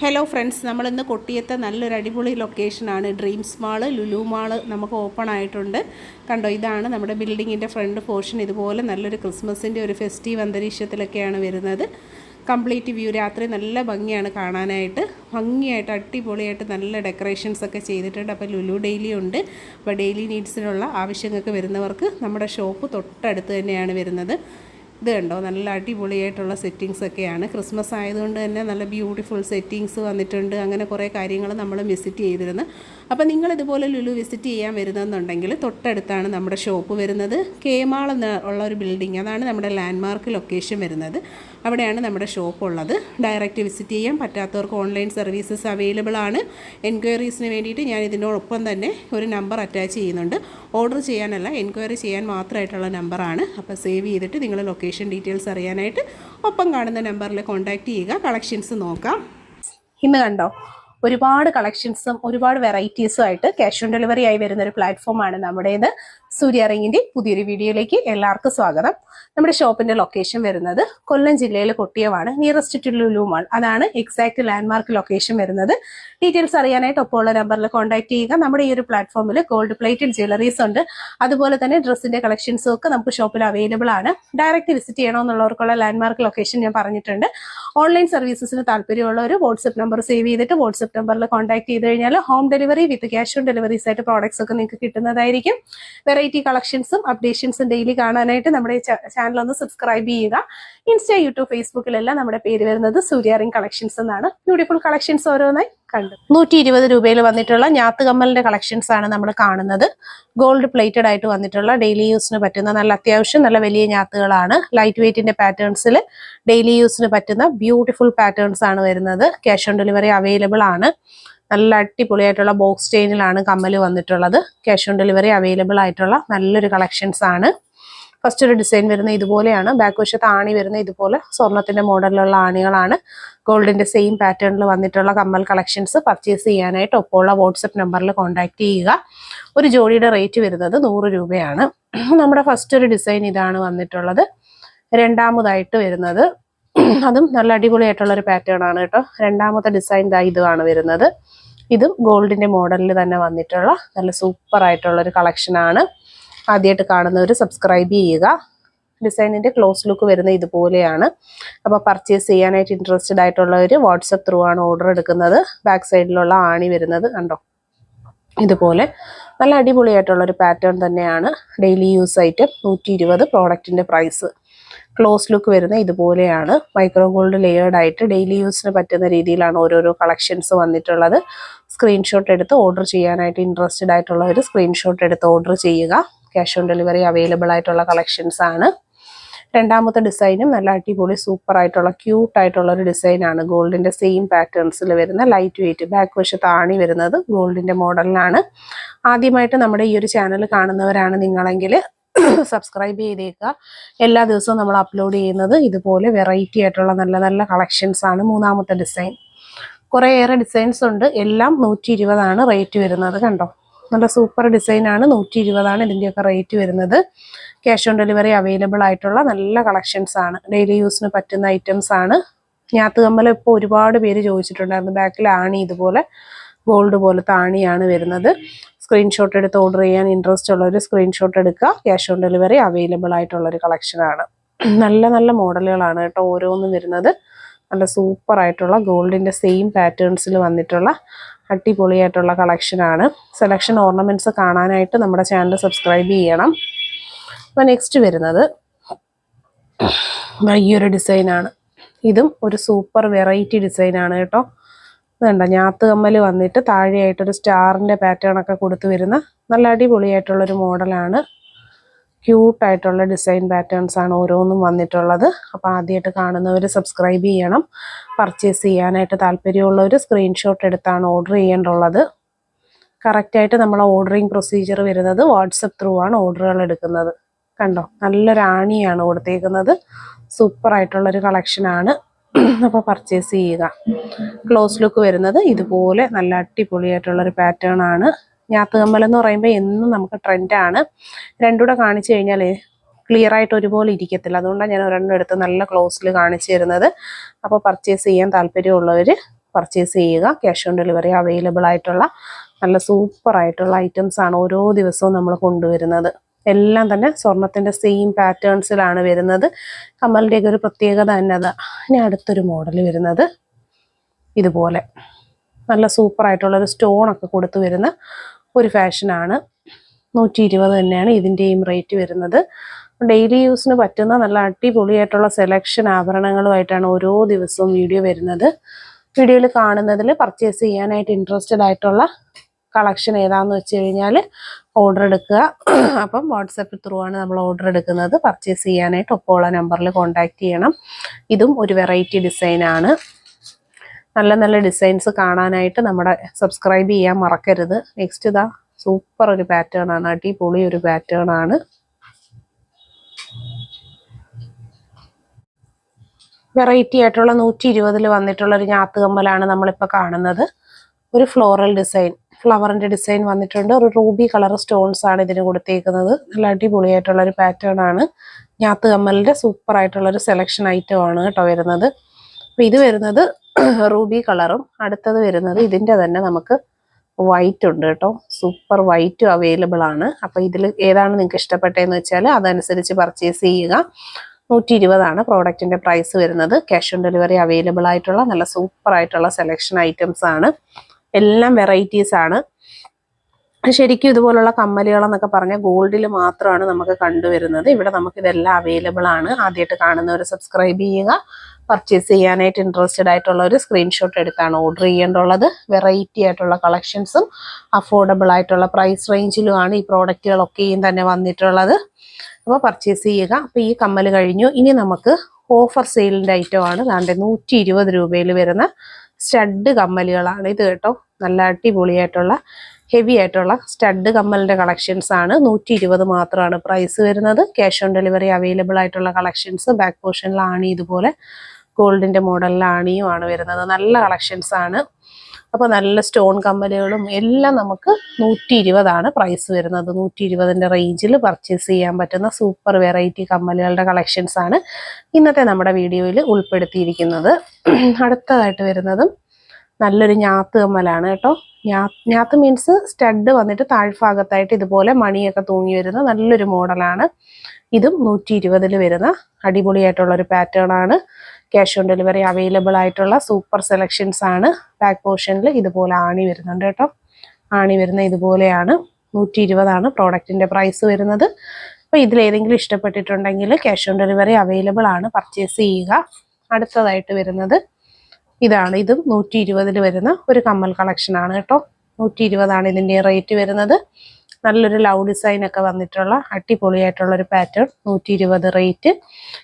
Hello friends, നമ്മളിന്ന് കൊട്ടിയത്തെ നല്ലൊരു അടിപൊളി ലൊക്കേഷനാണ്. ഡ്രീംസ് മാള്, ലുലു മാള് നമുക്ക് ഓപ്പൺ ആയിട്ടുണ്ട്. കണ്ടോ, ഇതാണ് നമ്മുടെ ബിൽഡിങ്ങിൻ്റെ ഫ്രണ്ട് പോർഷൻ. ഇതുപോലെ നല്ലൊരു ക്രിസ്മസിൻ്റെ ഒരു ഫെസ്റ്റീവ് അന്തരീക്ഷത്തിലൊക്കെയാണ് വരുന്നത്. കംപ്ലീറ്റ് വ്യൂ, രാത്രി നല്ല ഭംഗിയാണ് കാണാനായിട്ട്. ഭംഗിയായിട്ട് അടിപൊളിയായിട്ട് നല്ല ഡെക്കറേഷൻസ് ഒക്കെ ചെയ്തിട്ടുണ്ട്. അപ്പോൾ ലുലു ഡെയിലി ഉണ്ട്. അപ്പോൾ ഡെയിലി നീഡ്സിനുള്ള ആവശ്യങ്ങൾക്ക് വരുന്നവർക്ക് നമ്മുടെ ഷോപ്പ് തൊട്ടടുത്ത് തന്നെയാണ് വരുന്നത്. ഇത് കണ്ടോ, നല്ല അടിപൊളിയായിട്ടുള്ള സെറ്റിങ്സ് ഒക്കെയാണ്. ക്രിസ്മസ് ആയതുകൊണ്ട് തന്നെ നല്ല ബ്യൂട്ടിഫുൾ സെറ്റിങ്സ് വന്നിട്ടുണ്ട്. അങ്ങനെ കുറേ കാര്യങ്ങൾ നമ്മൾ വിസിറ്റ് ചെയ്തിരുന്നു. അപ്പോൾ നിങ്ങളിതുപോലെ ലുലു വിസിറ്റ് ചെയ്യാൻ വരുന്നതെന്നുണ്ടെങ്കിൽ തൊട്ടടുത്താണ് നമ്മുടെ ഷോപ്പ് വരുന്നത്. കേമാൾ ഉള്ള ഒരു ബിൽഡിംഗ്, അതാണ് നമ്മുടെ ലാൻഡ്മാർക്ക് ലൊക്കേഷൻ വരുന്നത്. അവിടെയാണ് നമ്മുടെ ഷോപ്പ് ഉള്ളത്. ഡയറക്റ്റ് വിസിറ്റ് ചെയ്യാൻ പറ്റാത്തവർക്ക് ഓൺലൈൻ സർവീസസ് അവൈലബിൾ ആണ്. എൻക്വയറീസിന് വേണ്ടിയിട്ട് ഞാൻ ഇതിനോടൊപ്പം തന്നെ ഒരു നമ്പർ അറ്റാച്ച് ചെയ്യുന്നുണ്ട്. ഓർഡർ ചെയ്യാനല്ല, എൻക്വയറി ചെയ്യാൻ മാത്രമായിട്ടുള്ള നമ്പറാണ്. അപ്പോൾ സേവ് ചെയ്തിട്ട് നിങ്ങൾ ലൊക്കേഷൻ ഡീറ്റെയിൽസ് അറിയാനായിട്ട് ഒപ്പം കാണുന്ന നമ്പറിൽ കോൺടാക്റ്റ് ചെയ്യുക. കളക്ഷൻസ് നോക്കാം. ഇന്ന് കണ്ടോ, ഒരുപാട് കളക്ഷൻസും ഒരുപാട് വെറൈറ്റീസും ആയിട്ട് ക്യാഷ് ഓൺ ഡെലിവറി ആയി വരുന്ന ഒരു പ്ലാറ്റ്ഫോമാണ് നമ്മുടേത്. സൂര്യ റിങ്ങിന്റെ പുതിയൊരു വീഡിയോയിലേക്ക് എല്ലാവർക്കും സ്വാഗതം. നമ്മുടെ ഷോപ്പിന്റെ ലൊക്കേഷൻ വരുന്നത് കൊല്ലം ജില്ലയിലെ കൊട്ടിയമാണ്. നിയറസ്റ്റ് ടു ലുലു മാൾ, അതാണ് എക്സാക്ട് ലാൻഡ്മാർക്ക് ലൊക്കേഷൻ വരുന്നത്. ഡീറ്റെയിൽസ് അറിയാനായിട്ട് ഒപ്പമുള്ള നമ്പറിൽ കോൺടാക്ട് ചെയ്യുക. നമ്മുടെ ഈ ഒരു പ്ലാറ്റ്ഫോമിൽ ഗോൾഡ് പ്ലേറ്റഡ് ജ്വല്ലറീസ് ഉണ്ട്. അതുപോലെ തന്നെ ഡ്രസ്സിന്റെ കളക്ഷൻസും ഒക്കെ നമുക്ക് ഷോപ്പിൽ അവൈലബിൾ ആണ്. ഡയറക്റ്റ് വിസിറ്റ് ചെയ്യണമെന്നുള്ളവർക്കുള്ള ലാൻഡ്മാർക്ക് ലൊക്കേഷൻ ഞാൻ പറഞ്ഞിട്ടുണ്ട്. ഓൺലൈൻ സർവീസസിന് താല്പര്യമുള്ള ഒരു വാട്സ്ആപ്പ് നമ്പർ സേവ് ചെയ്തിട്ട് വാട്സ്ആപ്പ് നമ്പറിൽ കോൺടാക്ട് ചെയ്ത് കഴിഞ്ഞാൽ home delivery with cash on deliveries ആയിട്ട് പ്രോഡക്ട്സ് ഒക്കെ നിങ്ങൾക്ക് കിട്ടുന്നതായിരിക്കും. വെറൈറ്റി കളക്ഷൻസും അപ്ഡേഷൻസും ഡെയിലി കാണാനായിട്ട് നമ്മുടെ ചാനൽ ഒന്ന് സബ്സ്ക്രൈബ് ചെയ്യുക. ഇൻസ്റ്റ, യൂട്യൂബ്, ഫേസ്ബുക്കിലെല്ലാം നമ്മുടെ പേര് വരുന്നത് സൂര്യ റിംഗ് കളക്ഷൻസ് എന്നാണ്. ബ്യൂട്ടിഫുൾ കളക്ഷൻസ് ഓരോന്നായി കണ്ടു. 120 രൂപയിൽ വന്നിട്ടുള്ള ഞാത്ത് കമ്മലിന്റെ കളക്ഷൻസ് ആണ് നമ്മൾ കാണുന്നത്. ഗോൾഡ് പ്ലേറ്റഡ് ആയിട്ട് വന്നിട്ടുള്ള ഡെയിലി യൂസിന് പറ്റുന്ന നല്ല അത്യാവശ്യം നല്ല വലിയ ഞാത്തുകളാണ്. ലൈറ്റ് വെയിറ്റിന്റെ പാറ്റേൺസിൽ ഡെയിലി യൂസിന് പറ്റുന്ന ബ്യൂട്ടിഫുൾ പാറ്റേൺസ് ആണ് വരുന്നത്. ക്യാഷ് ഓൺ ഡെലിവറി അവൈലബിൾ ആണ്. നല്ല അടിപൊളിയായിട്ടുള്ള ബോക്സ് ചെയിനിലാണ് കമ്മൽ വന്നിട്ടുള്ളത്. ക്യാഷ് ഓൺ ഡെലിവറി അവൈലബിൾ ആയിട്ടുള്ള നല്ലൊരു കളക്ഷൻസ് ആണ്. ഫസ്റ്റ് ഒരു ഡിസൈൻ വരുന്ന ഇതുപോലെയാണ്. ബാക്ക് വശത്ത് ആണി വരുന്ന ഇതുപോലെ സ്വർണത്തിന്റെ മോഡലിലുള്ള ആണികളാണ്. ഗോൾഡിന്റെ സെയിം പാറ്റേണിൽ വന്നിട്ടുള്ള കമ്മൽ കളക്ഷൻസ് പർച്ചേസ് ചെയ്യാനായിട്ട് ഒപ്പമുള്ള വാട്സ്ആപ്പ് നമ്പറിൽ കോൺടാക്ട് ചെയ്യുക. ഒരു ജോഡിയുടെ റേറ്റ് വരുന്നത് 100 രൂപയാണ്. നമ്മുടെ ഫസ്റ്റ് ഒരു ഡിസൈൻ ഇതാണ് വന്നിട്ടുള്ളത്. രണ്ടാമതായിട്ട് വരുന്നത് അതും നല്ല അടിപൊളിയായിട്ടുള്ള ഒരു പാറ്റേൺ ആണ് കേട്ടോ. രണ്ടാമത്തെ ഡിസൈൻ ഇതാണ് വരുന്നത്. ഇതും ഗോൾഡിന്റെ മോഡലിൽ തന്നെ വന്നിട്ടുള്ള നല്ല സൂപ്പർ ആയിട്ടുള്ള ഒരു കളക്ഷൻ ആണ്. ആദ്യമായിട്ട് കാണുന്നവർ സബ്സ്ക്രൈബ് ചെയ്യുക. ഡിസൈനിന്റെ ക്ലോസ് ലുക്ക് വരുന്ന ഇതുപോലെയാണ്. അപ്പോൾ പർച്ചേസ് ചെയ്യാനായിട്ട് ഇൻട്രസ്റ്റഡ് ആയിട്ടുള്ളവർ വാട്സപ്പ് ത്രൂ ആണ് ഓർഡർ എടുക്കുന്നത്. ബാക്ക് സൈഡിലുള്ള ആണി വരുന്നത് കണ്ടോ, ഇതുപോലെ നല്ല അടിപൊളിയായിട്ടുള്ള ഒരു പാറ്റേൺ തന്നെയാണ്. ഡെയിലി യൂസ് ഐറ്റം 120 പ്രോഡക്റ്റിന്റെ പ്രൈസ്. ക്ലോസ് ലുക്ക് വരുന്ന ഇതുപോലെയാണ്. മൈക്രോ ഗോൾഡ് ലെയേർഡ് ആയിട്ട് ഡെയിലി യൂസിന് പറ്റുന്ന രീതിയിലാണ് ഓരോരോ കളക്ഷൻസ് വന്നിട്ടുള്ളത്. സ്ക്രീൻഷോട്ട് എടുത്ത് ഓർഡർ ചെയ്യാനായിട്ട് ഇൻട്രസ്റ്റഡ് ആയിട്ടുള്ളവർ സ്ക്രീൻഷോട്ട് എടുത്ത് ഓർഡർ ചെയ്യുക. ക്യാഷ് ഓൺ ഡെലിവറി അവൈലബിൾ ആയിട്ടുള്ള കളക്ഷൻസ് ആണ്. രണ്ടാമത്തെ ഡിസൈനും നല്ല അടിപൊളി സൂപ്പർ ആയിട്ടുള്ള ക്യൂട്ട് ആയിട്ടുള്ള ഒരു ഡിസൈൻ ആണ്. ഗോൾഡിന്റെ സെയിം പാറ്റേൺസിൽ വരുന്ന ലൈറ്റ് വെയിറ്റ്, ബാക്ക് വശത്ത് ആണി വരുന്നത് ഗോൾഡിന്റെ മോഡലിലാണ്. ആദ്യമായിട്ട് നമ്മുടെ ഈ ഒരു ചാനൽ കാണുന്നവരാണ് നിങ്ങളെങ്കിൽ സബ്സ്ക്രൈബ് ചെയ്തേക്കുക. എല്ലാ ദിവസവും നമ്മൾ അപ്ലോഡ് ചെയ്യുന്നത് ഇതുപോലെ വെറൈറ്റി ആയിട്ടുള്ള നല്ല നല്ല കളക്ഷൻസ് ആണ്. മൂന്നാമത്തെ ഡിസൈൻ, കുറേയേറെ ഡിസൈൻസ് ഉണ്ട്. എല്ലാം 120 റേറ്റ് വരുന്നത്. കണ്ടോ, നല്ല സൂപ്പർ ഡിസൈൻ ആണ്. 120 ഇതിൻ്റെയൊക്കെ റേറ്റ് വരുന്നത്. ക്യാഷ് ഓൺ ഡെലിവറി അവൈലബിൾ ആയിട്ടുള്ള നല്ല കളക്ഷൻസ് ആണ്. ഡെയിലി യൂസിന് പറ്റുന്ന ഐറ്റംസ് ആണ്. ഞാത്ത് കമ്മൽ ഇപ്പോൾ ഒരുപാട് പേര് ചോദിച്ചിട്ടുണ്ടായിരുന്നു. ബാക്കിൽ ആണി ഇതുപോലെ ഗോൾഡ് പോലത്തെ ആണിയാണ് വരുന്നത്. സ്ക്രീൻഷോട്ട് എടുത്ത് ഓർഡർ ചെയ്യാൻ ഇൻട്രസ്റ്റ് ഉള്ളവർ സ്ക്രീൻഷോട്ട് എടുക്കുക. ക്യാഷ് ഓൺ ഡെലിവറി അവൈലബിൾ ആയിട്ടുള്ളൊരു കളക്ഷനാണ്. നല്ല നല്ല മോഡലുകളാണ് കേട്ടോ ഓരോന്നും വരുന്നത്. നല്ല സൂപ്പർ ആയിട്ടുള്ള ഗോൾഡിന്റെ സെയിം പാറ്റേൺസിൽ വന്നിട്ടുള്ള അടിപൊളിയായിട്ടുള്ള കളക്ഷനാണ്. സെലക്ഷൻ ഓർണമെന്റ്സ് കാണാനായിട്ട് നമ്മുടെ ചാനൽ സബ്സ്ക്രൈബ് ചെയ്യണം. അപ്പോൾ നെക്സ്റ്റ് വരുന്നത് ഈ ഒരു ഡിസൈനാണ്. ഇതും ഒരു സൂപ്പർ വെറൈറ്റി ഡിസൈനാണ് കേട്ടോ. ഇതുണ്ട, ഞാത്ത് കമ്മൽ വന്നിട്ട് താഴെയായിട്ടൊരു സ്റ്റാറിന്റെ പാറ്റേൺ ഒക്കെ കൊടുത്തു വരുന്ന നല്ല അടിപൊളിയായിട്ടുള്ളൊരു മോഡലാണ്. ക്യൂട്ടായിട്ടുള്ള ഡിസൈൻ പാറ്റേൺസ് ആണ് ഓരോന്നും വന്നിട്ടുള്ളത്. അപ്പോൾ ആദ്യമായിട്ട് കാണുന്നവർ സബ്സ്ക്രൈബ് ചെയ്യണം. പർച്ചേസ് ചെയ്യാനായിട്ട് താല്പര്യമുള്ളവർ സ്ക്രീൻഷോട്ട് എടുത്താണ് ഓർഡർ ചെയ്യേണ്ടുള്ളത്. കറക്റ്റായിട്ട് നമ്മൾ ഓർഡറിങ് പ്രൊസീജിയർ വരുന്നത് വാട്സപ്പ് ത്രൂ ആണ് ഓർഡറുകൾ എടുക്കുന്നത്. കണ്ടോ, നല്ലൊരു ആണിയാണ് കൊടുത്തേക്കുന്നത്. സൂപ്പർ ആയിട്ടുള്ളൊരു കളക്ഷനാണ്. അപ്പോൾ പർച്ചേസ് ചെയ്യുക. ക്ലോസ് ലുക്ക് വരുന്നത് ഇതുപോലെ നല്ല അടിപൊളിയായിട്ടുള്ളൊരു പാറ്റേൺ ആണ്. ഞാത്ത് കമ്മൽ എന്ന് പറയുമ്പോൾ എന്നും നമുക്ക് ട്രെൻഡാണ്. രണ്ടുകൂടെ കാണിച്ചു കഴിഞ്ഞാൽ ക്ലിയർ ആയിട്ട് ഒരുപോലെ ഇരിക്കത്തില്ല. അതുകൊണ്ടാണ് ഞാൻ ഒരെണ്ണം എടുത്ത് നല്ല ക്ലോസിൽ കാണിച്ചു തരുന്നത്. അപ്പോൾ പർച്ചേസ് ചെയ്യാൻ താല്പര്യമുള്ളവർ പർച്ചേസ് ചെയ്യുക. ക്യാഷ് ഓൺ ഡെലിവറി അവൈലബിൾ ആയിട്ടുള്ള നല്ല സൂപ്പർ ആയിട്ടുള്ള ഐറ്റംസ് ആണ് ഓരോ ദിവസവും നമ്മൾ കൊണ്ടുവരുന്നത്. എല്ലാം തന്നെ സ്വർണത്തിൻ്റെ സെയിം പാറ്റേൺസിലാണ് വരുന്നത്. കമ്മലിൻ്റെയൊക്കെ ഒരു പ്രത്യേകത തന്നെ അതാ. ഇനി അടുത്തൊരു മോഡൽ വരുന്നത് ഇതുപോലെ നല്ല സൂപ്പർ ആയിട്ടുള്ളൊരു സ്റ്റോണൊക്കെ കൊടുത്ത് വരുന്ന ഒരു ഫാഷനാണ്. 120 തന്നെയാണ് ഇതിൻ്റെയും റേറ്റ് വരുന്നത്. ഡെയിലി യൂസിന് പറ്റുന്ന നല്ല അടിപൊളിയായിട്ടുള്ള സെലക്ഷൻ ആഭരണങ്ങളുമായിട്ടാണ് ഓരോ ദിവസവും വീഡിയോ വരുന്നത്. വീഡിയോയിൽ കാണുന്നതിൽ പർച്ചേസ് ചെയ്യാനായിട്ട് ഇൻട്രസ്റ്റഡ് ആയിട്ടുള്ള കളക്ഷൻ ഏതാണെന്ന് വെച്ച് കഴിഞ്ഞാൽ ഓർഡർ എടുക്കുക. അപ്പം വാട്സപ്പ് ത്രൂ ആണ് നമ്മൾ ഓർഡർ എടുക്കുന്നത്. പർച്ചേസ് ചെയ്യാനായിട്ട് ഒപ്പമുള്ള നമ്പറിൽ കോൺടാക്ട് ചെയ്യണം. ഇതും ഒരു വെറൈറ്റി ഡിസൈനാണ്. നല്ല നല്ല ഡിസൈൻസ് കാണാനായിട്ട് നമ്മുടെ സബ്സ്ക്രൈബ് ചെയ്യാൻ മറക്കരുത്. നെക്സ്റ്റ് ഇതാ സൂപ്പർ ഒരു പാറ്റേൺ ആണ്, അടിപൊളി ഒരു പാറ്റേൺ ആണ്. വെറൈറ്റി ആയിട്ടുള്ള 120 വന്നിട്ടുള്ള ഒരു ഞാത്ത് കമ്മലാണ് നമ്മളിപ്പോൾ കാണുന്നത്. ഒരു ഫ്ലോറൽ ഡിസൈൻ, ഫ്ലവറിന്റെ ഡിസൈൻ വന്നിട്ടുണ്ട്. ഒരു റൂബി കളർ സ്റ്റോൺസ് ആണ് ഇതിന് കൊടുത്തേക്കുന്നത്. നല്ല അടിപൊളിയായിട്ടുള്ള ഒരു പാറ്റേൺ ആണ്. ഞാത്ത് കമ്മലിന്റെ സൂപ്പർ ആയിട്ടുള്ള ഒരു സെലക്ഷൻ ഐറ്റം ആണ് കേട്ടോ വരുന്നത്. അപ്പൊ ഇത് വരുന്നത് റൂബി കളറും, അടുത്തത് വരുന്നത് ഇതിന്റെ തന്നെ നമുക്ക് വൈറ്റ് ഉണ്ട് കേട്ടോ. സൂപ്പർ വൈറ്റും അവൈലബിൾ ആണ്. അപ്പൊ ഇതിൽ ഏതാണ് നിങ്ങൾക്ക് ഇഷ്ടപ്പെട്ടതെന്ന് വെച്ചാൽ അതനുസരിച്ച് പർച്ചേസ് ചെയ്യുക. 120 ആണ് പ്രോഡക്റ്റിന്റെ പ്രൈസ് വരുന്നത്. ക്യാഷ് ഓൺ ഡെലിവറി അവൈലബിൾ ആയിട്ടുള്ള നല്ല സൂപ്പർ ആയിട്ടുള്ള സെലക്ഷൻ ഐറ്റംസ് ആണ്. എല്ലാം വെറൈറ്റീസ് ആണ്. ശരിക്കും ഇതുപോലുള്ള കമ്മലുകളെന്നൊക്കെ പറഞ്ഞാൽ ഗോൾഡിൽ മാത്രമാണ് നമുക്ക് കണ്ടുവരുന്നത്. ഇവിടെ നമുക്ക് ഇതെല്ലാം അവൈലബിൾ ആണ്. ആദ്യമായിട്ട് കാണുന്നവർ സബ്സ്ക്രൈബ് ചെയ്യുക. പർച്ചേസ് ചെയ്യാനായിട്ട് ഇൻട്രസ്റ്റഡ് ആയിട്ടുള്ള ഒരു സ്ക്രീൻഷോട്ട് എടുത്താണ് ഓർഡർ ചെയ്യേണ്ടുള്ളത്. വെറൈറ്റി ആയിട്ടുള്ള കളക്ഷൻസും അഫോർഡബിൾ ആയിട്ടുള്ള പ്രൈസ് റേഞ്ചിലുമാണ് ഈ പ്രോഡക്റ്റുകളൊക്കെയും തന്നെ വന്നിട്ടുള്ളത്. അപ്പോൾ പർച്ചേസ് ചെയ്യുക. അപ്പോൾ ഈ കമ്മൽ കഴിഞ്ഞു. ഇനി നമുക്ക് ഓഫർ സെയിലിൻ്റെ ഐറ്റം ആണ്. ദാണ്ടെ 120 രൂപയിൽ വരുന്ന സ്റ്റഡ് കമ്മലുകളാണ് ഇത് കേട്ടോ. നല്ല അടിപൊളിയായിട്ടുള്ള ഹെവി ആയിട്ടുള്ള സ്റ്റഡ് കമ്മലിൻ്റെ കളക്ഷൻസ് ആണ്. 120 മാത്രമാണ് പ്രൈസ് വരുന്നത്. ക്യാഷ് ഓൺ ഡെലിവറി അവൈലബിൾ ആയിട്ടുള്ള കളക്ഷൻസ്. ബാക്ക് പോർഷനിലാണ് ഇതുപോലെ ഗോൾഡിൻ്റെ മോഡലിൽ ആണിയുമാണ് വരുന്നത്. നല്ല കളക്ഷൻസ് ആണ്. അപ്പോൾ നല്ല സ്റ്റോൺ കമ്മലുകളും എല്ലാം നമുക്ക് 120 ആണ് പ്രൈസ് വരുന്നത്. 120ൻ്റെ റേഞ്ചിൽ പർച്ചേസ് ചെയ്യാൻ പറ്റുന്ന സൂപ്പർ വെറൈറ്റി കമ്മലുകളുടെ കളക്ഷൻസ് ആണ് ഇന്നത്തെ നമ്മുടെ വീഡിയോയിൽ ഉൾപ്പെടുത്തിയിരിക്കുന്നത്. അടുത്തതായിട്ട് വരുന്നതും നല്ലൊരു ഞാത്ത് കമ്മലാണ് കേട്ടോ. ഞാത്ത് മീൻസ് സ്റ്റഡ് വന്നിട്ട് താഴ്ഭാഗത്തായിട്ട് ഇതുപോലെ മണിയൊക്കെ തൂങ്ങി വരുന്ന നല്ലൊരു മോഡലാണ്. ഇതും 120 വരുന്ന അടിപൊളിയായിട്ടുള്ളൊരു പാറ്റേൺ ആണ്. ക്യാഷ് ഓൺ ഡെലിവറി അവൈലബിൾ ആയിട്ടുള്ള സൂപ്പർ സെലക്ഷൻസ് ആണ്. ബാക്ക് പോർഷനിൽ ഇതുപോലെ ആണി വരുന്നുണ്ട് കേട്ടോ. ആണി വരുന്ന ഇതുപോലെയാണ്. 120 ആണ് പ്രോഡക്റ്റിന്റെ പ്രൈസ് വരുന്നത്. അപ്പോൾ ഇതിലേതെങ്കിലും ഇഷ്ടപ്പെട്ടിട്ടുണ്ടെങ്കിൽ ക്യാഷ് ഓൺ ഡെലിവറി അവൈലബിൾ ആണ്. പർച്ചേസ് ചെയ്യുക. അടുത്തതായിട്ട് വരുന്നത് ഇതാണ്. ഇതും 120 വരുന്ന ഒരു കമ്മൽ കളക്ഷൻ ആണ് കേട്ടോ. 120 ആണ് ഇതിൻ്റെ റേറ്റ് വരുന്നത്. നല്ലൊരു ലവ് ഡിസൈൻ ഒക്കെ വന്നിട്ടുള്ള അടിപൊളിയായിട്ടുള്ള ഒരു pattern. 120 rate.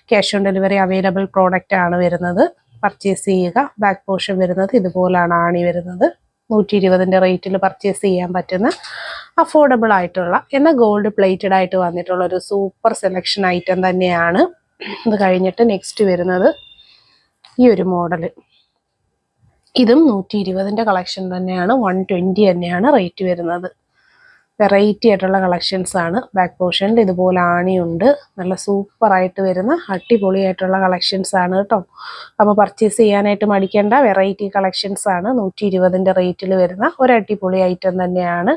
Cash on delivery available product ആണ് വരുന്നത്. പർച്ചേസ് ചെയ്യുക. ബാക്ക് പോർഷൻ വരുന്നത് ഇതുപോലാണ് ആണി വരുന്നത്. 120ൻ്റെ റേറ്റിൽ പർച്ചേസ് ചെയ്യാൻ പറ്റുന്ന അഫോർഡബിൾ ആയിട്ടുള്ള എന്നാൽ ഗോൾഡ് പ്ലേറ്റഡ് ആയിട്ട് വന്നിട്ടുള്ള ഒരു സൂപ്പർ സെലക്ഷൻ ഐറ്റം തന്നെയാണ്. ഇത് കഴിഞ്ഞിട്ട് നെക്സ്റ്റ് വരുന്നത് ഈ ഒരു മോഡൽ. ഇതും 120ൻ്റെ കളക്ഷൻ തന്നെയാണ്. 120 തന്നെയാണ് റേറ്റ് വരുന്നത്. വെറൈറ്റി ആയിട്ടുള്ള കളക്ഷൻസ് ആണ്. ബാക്ക് പോർഷനിൽ ഇതുപോലെ ആണിയുണ്ട്. നല്ല സൂപ്പർ ആയിട്ട് വരുന്ന അടിപൊളിയായിട്ടുള്ള കളക്ഷൻസ് ആണ് കേട്ടോ. അപ്പോൾ പർച്ചേസ് ചെയ്യാനായിട്ട് മടിക്കേണ്ട വെറൈറ്റി കളക്ഷൻസ് ആണ്. 120ൻ്റെ റേറ്റിൽ വരുന്ന ഒരു അടിപൊളി ഐറ്റം തന്നെയാണ്.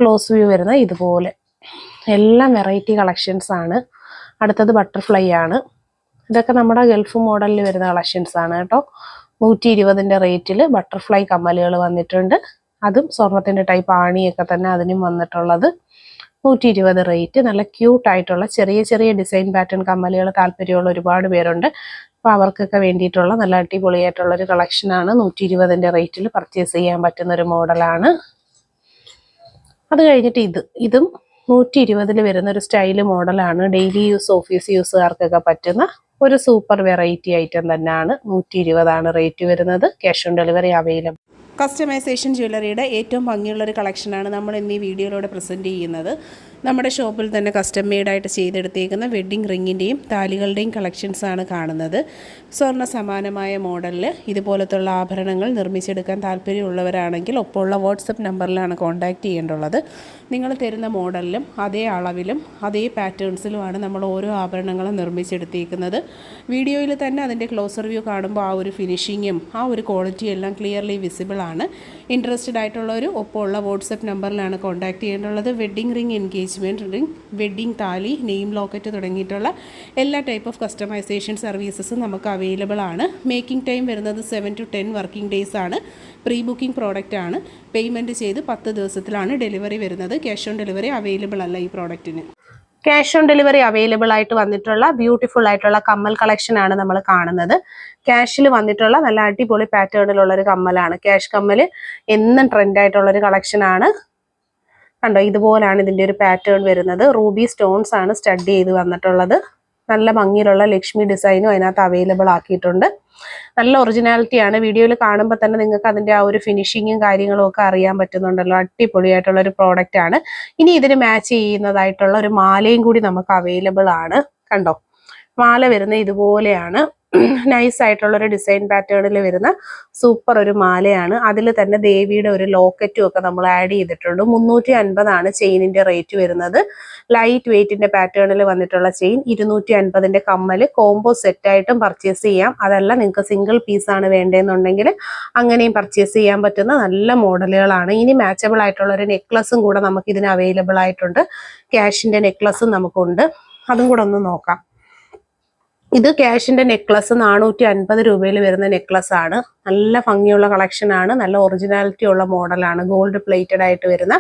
ക്ലോസ് വ്യൂ വരുന്ന ഇതുപോലെ എല്ലാം വെറൈറ്റി കളക്ഷൻസ് ആണ്. അടുത്തത് ബട്ടർഫ്ലൈ ആണ്. ഇതൊക്കെ നമ്മുടെ ഗൾഫ് മോഡലിൽ വരുന്ന കളക്ഷൻസ് ആണ് കേട്ടോ. 120ൻ്റെ റേറ്റിൽ ബട്ടർഫ്ലൈ കമ്മലുകൾ വന്നിട്ടുണ്ട്. അതും സ്വർണത്തിൻ്റെ ടൈപ്പ് ആണിയൊക്കെ തന്നെ അതിനും വന്നിട്ടുള്ളത്. 120 റേറ്റ്. നല്ല ക്യൂട്ടായിട്ടുള്ള ചെറിയ ചെറിയ ഡിസൈൻ പാറ്റേൺ കമ്മലുകൾ താല്പര്യമുള്ള ഒരുപാട് പേരുണ്ട്. അപ്പോൾ അവർക്കൊക്കെ വേണ്ടിയിട്ടുള്ള നല്ല അടിപൊളിയായിട്ടുള്ളൊരു കളക്ഷനാണ്. 120ൻ്റെ റേറ്റിൽ പർച്ചേസ് ചെയ്യാൻ പറ്റുന്ന ഒരു മോഡലാണ്. അത് കഴിഞ്ഞിട്ട് ഇതും 120 വരുന്ന ഒരു സ്റ്റൈല് മോഡലാണ്. ഡെയിലി യൂസ് ഓഫീസ് യൂസുകാർക്കൊക്കെ പറ്റുന്ന ഒരു സൂപ്പർ വെറൈറ്റി ഐറ്റം തന്നെയാണ്. 120 ആണ് റേറ്റ് വരുന്നത്. Cash on delivery available. Customisation ജ്വല്ലറിയുടെ ഏറ്റവും ഭംഗിയുള്ളൊരു കളക്ഷനാണ് നമ്മൾ ഇന്ന് ഈ വീഡിയോയിലൂടെ പ്രസൻറ്റ് ചെയ്യുന്നത്. നമ്മുടെ ഷോപ്പിൽ തന്നെ കസ്റ്റം മെയ്ഡായിട്ട് ചെയ്തെടുത്തേക്കുന്ന വെഡ്ഡിംഗ് റിങ്ങിൻ്റെയും താലികളുടെയും കളക്ഷൻസാണ് കാണുന്നത്. സ്വർണ്ണ സമാനമായ മോഡലിൽ ഇതുപോലത്തുള്ള ആഭരണങ്ങൾ നിർമ്മിച്ചെടുക്കാൻ താല്പര്യമുള്ളവരാണെങ്കിൽ ഒപ്പമുള്ള വാട്സപ്പ് നമ്പറിലാണ് കോൺടാക്റ്റ് ചെയ്യേണ്ടുള്ളത്. നിങ്ങൾ തരുന്ന മോഡലിലും അതേ അളവിലും അതേ പാറ്റേൺസിലുമാണ് നമ്മൾ ഓരോ ആഭരണങ്ങളും നിർമ്മിച്ചെടുത്തേക്കുന്നത്. വീഡിയോയിൽ തന്നെ അതിൻ്റെ ക്ലോസർ വ്യൂ കാണുമ്പോൾ ആ ഒരു ഫിനിഷിങ്ങും ആ ഒരു ക്വാളിറ്റിയും എല്ലാം ക്ലിയർലി വിസിബിൾ ആണ്. ഇൻട്രസ്റ്റഡ് ആയിട്ടുള്ളവർ ഒപ്പമുള്ള വാട്സപ്പ് നമ്പറിലാണ് കോൺടാക്റ്റ് ചെയ്യേണ്ടുള്ളത്. Wedding ring, engagement ring, wedding താലി, നെയിം ലോക്കറ്റ് തുടങ്ങിയിട്ടുള്ള എല്ലാ ടൈപ്പ് ഓഫ് കസ്റ്റമൈസേഷൻ സർവീസസും നമുക്ക് അവൈലബിൾ ആണ്. മേക്കിംഗ് ടൈം വരുന്നത് 7 to 10 വർക്കിംഗ് ഡേയ്സ് ആണ്. പ്രീ ബുക്കിംഗ് പ്രോഡക്റ്റ് ആണ്. പേയ്മെൻറ്റ് ചെയ്ത് 10 ദിവസത്തിലാണ് ഡെലിവറി വരുന്നത്. ക്യാഷ് ഓൺ ഡെലിവറി അവൈലബിൾ അല്ല ഈ പ്രോഡക്റ്റിന്. ക്യാഷ് ഓൺ ഡെലിവറി അവൈലബിൾ ആയിട്ട് വന്നിട്ടുള്ള ബ്യൂട്ടിഫുൾ ആയിട്ടുള്ള കമ്മൽ കളക്ഷൻ ആണ് നമ്മൾ കാണുന്നത്. ക്യാഷിൽ വന്നിട്ടുള്ള നല്ല അടിപൊളി പാറ്റേണിലുള്ള ഒരു കമ്മലാണ്. ക്യാഷ് കമ്മൽ എന്നും ട്രെൻഡ് ആയിട്ടുള്ളൊരു കളക്ഷനാണ്. കണ്ടോ, ഇതുപോലാണ് ഇതിൻ്റെ ഒരു പാറ്റേൺ വരുന്നത്. റൂബി സ്റ്റോൺസ് ആണ് സ്റ്റഡ് ചെയ്ത് വന്നിട്ടുള്ളത്. നല്ല ഭംഗിയിലുള്ള ലക്ഷ്മി ഡിസൈനും അതിനകത്ത് അവൈലബിൾ ആക്കിയിട്ടുണ്ട്. നല്ല ഒറിജിനാലിറ്റിയാണ്. വീഡിയോയിൽ കാണുമ്പോൾ തന്നെ നിങ്ങൾക്ക് അതിൻ്റെ ആ ഒരു ഫിനിഷിങ്ങും കാര്യങ്ങളും ഒക്കെ അറിയാൻ പറ്റുന്നുണ്ടല്ലോ. അടിപൊളിയായിട്ടുള്ള ഒരു പ്രോഡക്റ്റ് ആണ്. ഇനി ഇതിന് മാച്ച് ചെയ്യുന്നതായിട്ടുള്ള ഒരു മാലയും കൂടി നമുക്ക് അവൈലബിൾ ആണ്. കണ്ടോ, മാല വരുന്നത് ഇതുപോലെയാണ്. നൈസ് ആയിട്ടുള്ളൊരു ഡിസൈൻ പാറ്റേണിൽ വരുന്ന സൂപ്പർ ഒരു മാലയാണ്. അതിൽ തന്നെ ദേവിയുടെ ഒരു ലോക്കറ്റും ഒക്കെ നമ്മൾ ആഡ് ചെയ്തിട്ടുണ്ട്. 350 ചെയിനിന്റെ റേറ്റ് വരുന്നത്. ലൈറ്റ് വെയ്റ്റിന്റെ പാറ്റേണിൽ വന്നിട്ടുള്ള ചെയിൻ, 250 കമ്മല് കോംബോ സെറ്റായിട്ടും പർച്ചേസ് ചെയ്യാം. അതല്ല നിങ്ങൾക്ക് സിംഗിൾ പീസാണ് വേണ്ടതെന്നുണ്ടെങ്കിൽ അങ്ങനെയും പർച്ചേസ് ചെയ്യാൻ പറ്റുന്ന നല്ല മോഡലുകളാണ്. ഇനി മാച്ചബിൾ ആയിട്ടുള്ള ഒരു നെക്ലസും കൂടെ നമുക്ക് ഇതിന് അവൈലബിൾ ആയിട്ടുണ്ട്. ക്യാഷിന്റെ നെക്ലസും നമുക്കുണ്ട്. അതും കൂടെ ഒന്ന് നോക്കാം. ഇത് ക്യാഷിന്റെ നെക്ലസ് 450 രൂപയിൽ വരുന്ന നെക്ലസ് ആണ്. നല്ല ഭംഗിയുള്ള കളക്ഷൻ ആണ്. നല്ല ഒറിജിനാലിറ്റി ഉള്ള മോഡലാണ്. ഗോൾഡ് പ്ലേറ്റഡ് ആയിട്ട് വരുന്ന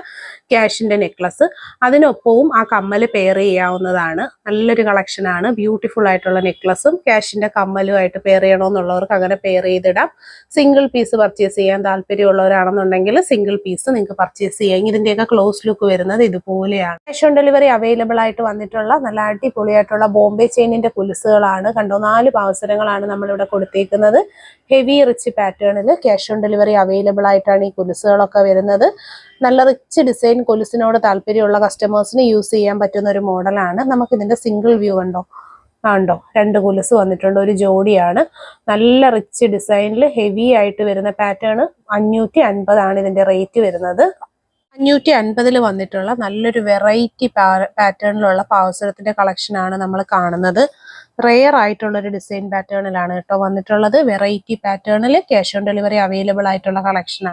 ക്യാഷിന്റെ നെക്ലസ്. അതിനൊപ്പവും ആ കമ്മല് പെയർ ചെയ്യാവുന്നതാണ്. നല്ലൊരു കളക്ഷൻ ആണ്. ബ്യൂട്ടിഫുൾ ആയിട്ടുള്ള നെക്ലസും ക്യാഷിന്റെ കമ്മലുമായിട്ട് പെയർ ചെയ്യണമെന്നുള്ളവർക്ക് അങ്ങനെ പെയർ ചെയ്തിടാം. സിംഗിൾ പീസ് പർച്ചേസ് ചെയ്യാൻ താല്പര്യമുള്ളവരാണെന്നുണ്ടെങ്കിൽ സിംഗിൾ പീസ് നിങ്ങൾക്ക് പർച്ചേസ് ചെയ്യാം. ഇതിന്റെയൊക്കെ ക്ലോസ് ലുക്ക് വരുന്നത് ഇതുപോലെയാണ്. ക്യാഷ് ഓൺ ഡെലിവറി അവൈലബിൾ ആയിട്ട് വന്നിട്ടുള്ള നല്ല അടിപൊളിയായിട്ടുള്ള ബോംബെ ചെയിനിന്റെ കുലുസുകളാണ്. കണ്ടോ, 4 പാവസരങ്ങളാണ് നമ്മളിവിടെ കൊടുത്തേക്കുന്നത്. ഹെവി റിച്ച് പാറ്റേണിൽ ക്യാഷ് ഓൺ ഡെലിവറി അവൈലബിൾ ആയിട്ടാണ് ഈ കുലുസുകളൊക്കെ വരുന്നത്. നല്ല റിച്ച് ഡിസൈൻ കൊലുസിനോട് താല്പര്യമുള്ള കസ്റ്റമേഴ്സിന് യൂസ് ചെയ്യാൻ പറ്റുന്ന ഒരു മോഡലാണ്. നമുക്ക് ഇതിന്റെ സിംഗിൾ വ്യൂ കണ്ടോ, 2 കൊലുസ് വന്നിട്ടുണ്ട്. ഒരു ജോഡിയാണ്. നല്ല റിച്ച് ഡിസൈനിൽ ഹെവി ആയിട്ട് വരുന്ന പാറ്റേൺ. 550 ഇതിന്റെ റേറ്റ് വരുന്നത്. 550 വന്നിട്ടുള്ള നല്ലൊരു വെറൈറ്റി പാറ്റേണിലുള്ള പാവസരത്തിന്റെ കളക്ഷൻ ആണ് നമ്മൾ കാണുന്നത്. റെയർ ആയിട്ടുള്ള ഒരു ഡിസൈൻ പാറ്റേണിലാണ് കേട്ടോ വന്നിട്ടുള്ളത്. വെറൈറ്റി പാറ്റേണിൽ ക്യാഷ് ഓൺ ഡെലിവറി അവൈലബിൾ ആയിട്ടുള്ള കളക്ഷൻ ആണ്.